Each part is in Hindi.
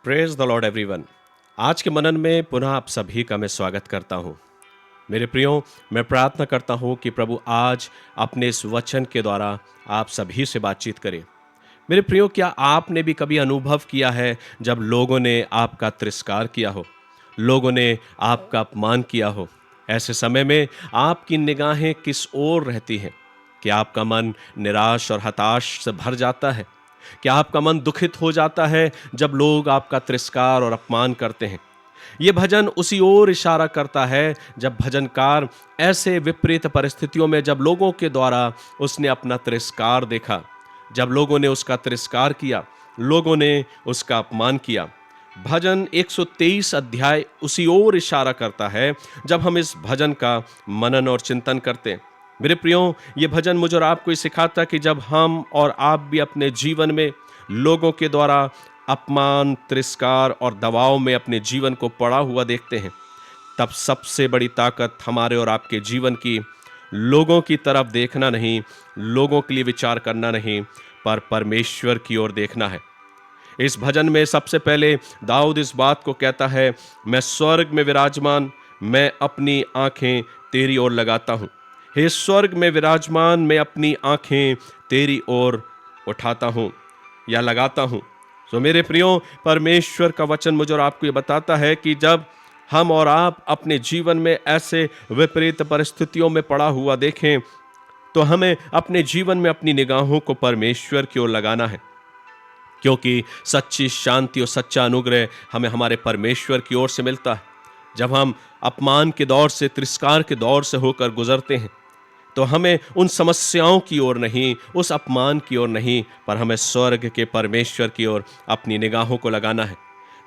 Praise the Lord everyone. आज के मनन में पुनः आप सभी का मैं स्वागत करता हूँ। मेरे प्रियो, मैं प्रार्थना करता हूँ कि प्रभु आज अपने इस वचन के द्वारा आप सभी से बातचीत करें। मेरे प्रियो, क्या आपने भी कभी अनुभव किया है जब लोगों ने आपका तिरस्कार किया हो, लोगों ने आपका अपमान किया हो? ऐसे समय में आपकी निगाहें किस ओर रहती हैं? क्या आपका मन निराश और हताश से भर जाता है? क्या आपका मन दुखित हो जाता है जब लोग आपका तिरस्कार और अपमान करते हैं? ये भजन उसी ओर इशारा करता है जब भजनकार ऐसे विपरीत परिस्थितियों में, जब लोगों के द्वारा उसने अपना तिरस्कार देखा, जब लोगों ने उसका तिरस्कार किया, लोगों ने उसका अपमान किया। भजन 123 अध्याय उसी ओर इशारा करता है जब हम इस भजन का मनन और चिंतन करते हैं। मेरे प्रियो, ये भजन मुझे और आपको ये सिखाता है कि जब हम और आप भी अपने जीवन में लोगों के द्वारा अपमान, तिरस्कार और दबाव में अपने जीवन को पड़ा हुआ देखते हैं, तब सबसे बड़ी ताकत हमारे और आपके जीवन की लोगों की तरफ देखना नहीं, लोगों के लिए विचार करना नहीं, पर परमेश्वर की ओर देखना है। इस भजन में सबसे पहले दाऊद इस बात को कहता है, मैं स्वर्ग में विराजमान, मैं अपनी आंखें तेरी ओर लगाता हूं। हे स्वर्ग में विराजमान, मैं अपनी आंखें तेरी ओर उठाता हूं या लगाता हूं। तो मेरे प्रियो, परमेश्वर का वचन मुझे और आपको ये बताता है कि जब हम और आप अपने जीवन में ऐसे विपरीत परिस्थितियों में पड़ा हुआ देखें, तो हमें अपने जीवन में अपनी निगाहों को परमेश्वर की ओर लगाना है, क्योंकि सच्ची शांति और सच्चा अनुग्रह हमें हमारे परमेश्वर की ओर से मिलता है। जब हम अपमान के दौर से, तिरस्कार के दौर से होकर गुजरते हैं, तो हमें उन समस्याओं की ओर नहीं, उस अपमान की ओर नहीं, पर हमें स्वर्ग के परमेश्वर की ओर अपनी निगाहों को लगाना है।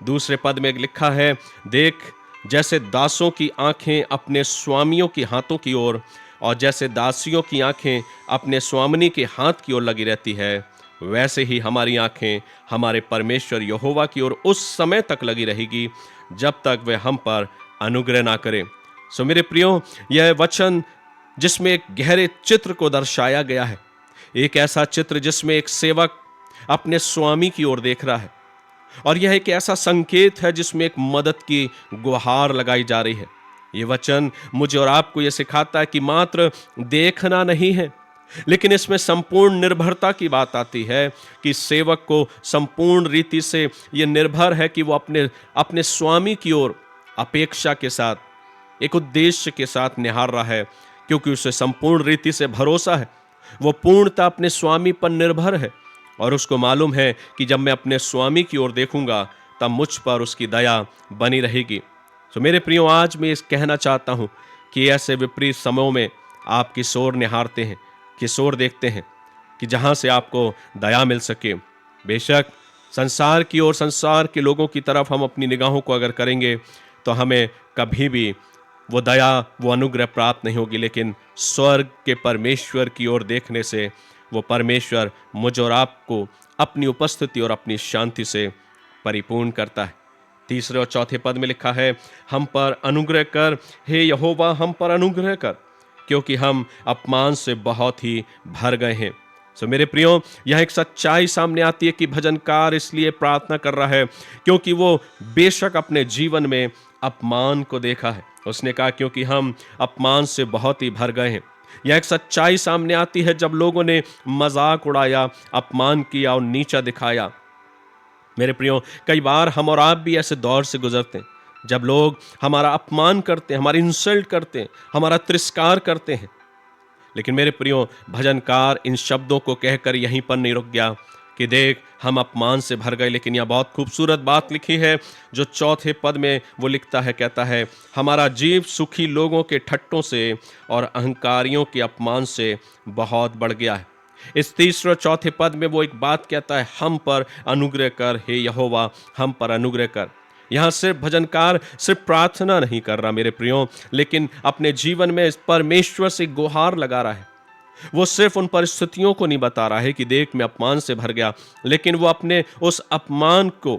दूसरे पद में लिखा है, देख जैसे दासों की आंखें अपने स्वामियों के हाथों की ओर और जैसे दासियों की आंखें अपने स्वामिनी के हाथ की ओर लगी रहती है, वैसे ही हमारी आंखें हमारे परमेश्वर यहोवा की ओर उस समय तक लगी रहेगी जब तक वह हम पर अनुग्रह ना करें। सो मेरे प्रियो, यह वचन जिसमें एक गहरे चित्र को दर्शाया गया है, एक ऐसा चित्र जिसमें एक सेवक अपने स्वामी की ओर देख रहा है, और यह एक ऐसा संकेत है जिसमें एक मदद की गुहार लगाई जा रही है। ये वचन मुझे और आपको यह सिखाता है कि मात्र देखना नहीं है, लेकिन इसमें संपूर्ण निर्भरता की बात आती है कि सेवक को संपूर्ण रीति से यह निर्भर है कि वो अपने अपने स्वामी की ओर अपेक्षा के साथ, एक उद्देश्य के साथ निहार रहा है, क्योंकि उसे संपूर्ण रीति से भरोसा है। वो पूर्णतः अपने स्वामी पर निर्भर है और उसको मालूम है कि जब मैं अपने स्वामी की ओर देखूंगा तब मुझ पर उसकी दया बनी रहेगी। तो मेरे प्रियो, आज मैं इस कहना चाहता हूं कि ऐसे विपरीत समयों में आप किस ओर निहारते हैं, किस ओर देखते हैं, कि जहां से आपको दया मिल सके। बेशक संसार की ओर, संसार के लोगों की तरफ हम अपनी निगाहों को अगर करेंगे तो हमें कभी भी वो दया, वो अनुग्रह प्राप्त नहीं होगी, लेकिन स्वर्ग के परमेश्वर की ओर देखने से वो परमेश्वर मुझ और आपको अपनी उपस्थिति और अपनी शांति से परिपूर्ण करता है। तीसरे और चौथे पद में लिखा है, हम पर अनुग्रह कर, हे यहोवा हम पर अनुग्रह कर, क्योंकि हम अपमान से बहुत ही भर गए हैं। सो मेरे प्रियो, यह एक सच्चाई सामने आती है कि भजनकार इसलिए प्रार्थना कर रहा है क्योंकि वो बेशक अपने जीवन में अपमान को देखा है। उसने कहा, क्योंकि हम अपमान से बहुत ही भर गए हैं। यह एक सच्चाई सामने आती है जब लोगों ने मजाक उड़ाया, अपमान किया और नीचा दिखाया। मेरे प्रियो, कई बार हम और आप भी ऐसे दौर से गुजरते हैं जब लोग हमारा अपमान करते हैं, हमारी इंसल्ट करते हैं, हमारा तिरस्कार करते हैं। लेकिन मेरे प्रियो, भजनकार इन शब्दों को कहकर यहीं पर नहीं रुक गया कि देख हम अपमान से भर गए, लेकिन यह बहुत खूबसूरत बात लिखी है जो चौथे पद में वो लिखता है, कहता है, हमारा जीव सुखी लोगों के ठट्टों से और अहंकारियों के अपमान से बहुत बढ़ गया है। इस तीसरे और चौथे पद में वो एक बात कहता है, हम पर अनुग्रह कर, हे यहोवा हम पर अनुग्रह कर। यहाँ सिर्फ भजनकार सिर्फ प्रार्थना नहीं कर रहा मेरे प्रियो, लेकिन अपने जीवन में इस परमेश्वर से गुहार लगा रहा है। वो सिर्फ उन परिस्थितियों को नहीं बता रहा है कि देख मैं अपमान से भर गया, लेकिन वो अपने उस अपमान को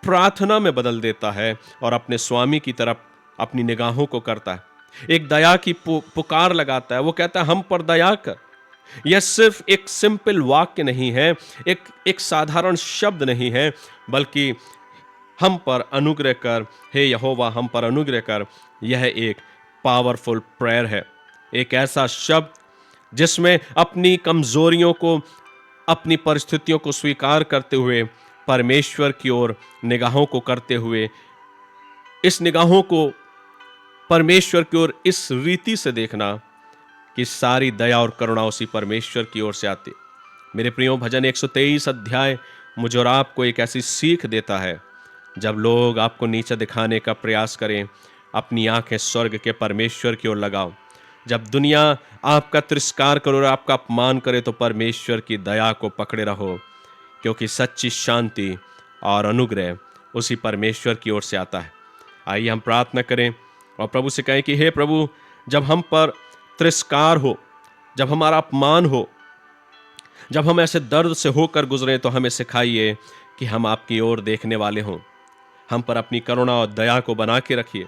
प्रार्थना में बदल देता है और अपने स्वामी की तरफ अपनी निगाहों को करता है, एक दया की पुकार लगाता है। वो कहता है, हम पर दया कर। यह सिर्फ एक सिंपल वाक्य नहीं है, एक साधारण शब्द नहीं है, बल्कि हम पर अनुग्रह कर, हे यहोवा हम पर अनुग्रह कर। यह एक पावरफुल प्रेयर है, एक ऐसा शब्द जिसमें अपनी कमजोरियों को, अपनी परिस्थितियों को स्वीकार करते हुए परमेश्वर की ओर निगाहों को करते हुए, इस निगाहों को परमेश्वर की ओर इस रीति से देखना कि सारी दया और करुणा उसी परमेश्वर की ओर से आती। मेरे प्रियो, भजन 123 अध्याय मुझे और आपको एक ऐसी सीख देता है, जब लोग आपको नीचा दिखाने का प्रयास करें, अपनी आंखें स्वर्ग के परमेश्वर की ओर लगाओ। जब दुनिया आपका तिरस्कार करे और आपका अपमान करे, तो परमेश्वर की दया को पकड़े रहो, क्योंकि सच्ची शांति और अनुग्रह उसी परमेश्वर की ओर से आता है। आइए हम प्रार्थना करें और प्रभु से कहें कि हे प्रभु, जब हम पर तिरस्कार हो, जब हमारा अपमान हो, जब हम ऐसे दर्द से होकर गुजरे, तो हमें सिखाइए कि हम आपकी ओर देखने वाले हों। हम पर अपनी करुणा और दया को बना के रखिए,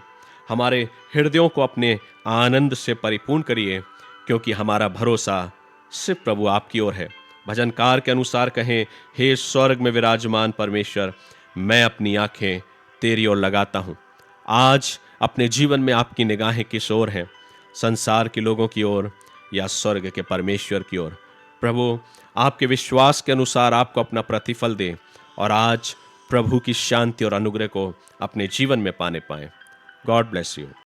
हमारे हृदयों को अपने आनंद से परिपूर्ण करिए, क्योंकि हमारा भरोसा सिर्फ प्रभु आपकी ओर है। भजनकार के अनुसार कहें, हे स्वर्ग में विराजमान परमेश्वर, मैं अपनी आंखें तेरी ओर लगाता हूं। आज अपने जीवन में आपकी निगाहें किस ओर हैं? संसार के लोगों की ओर या स्वर्ग के परमेश्वर की ओर? प्रभु आपके विश्वास के अनुसार आपको अपना प्रतिफल दे और आज प्रभु की शांति और अनुग्रह को अपने जीवन में पाने पाएं। God bless you.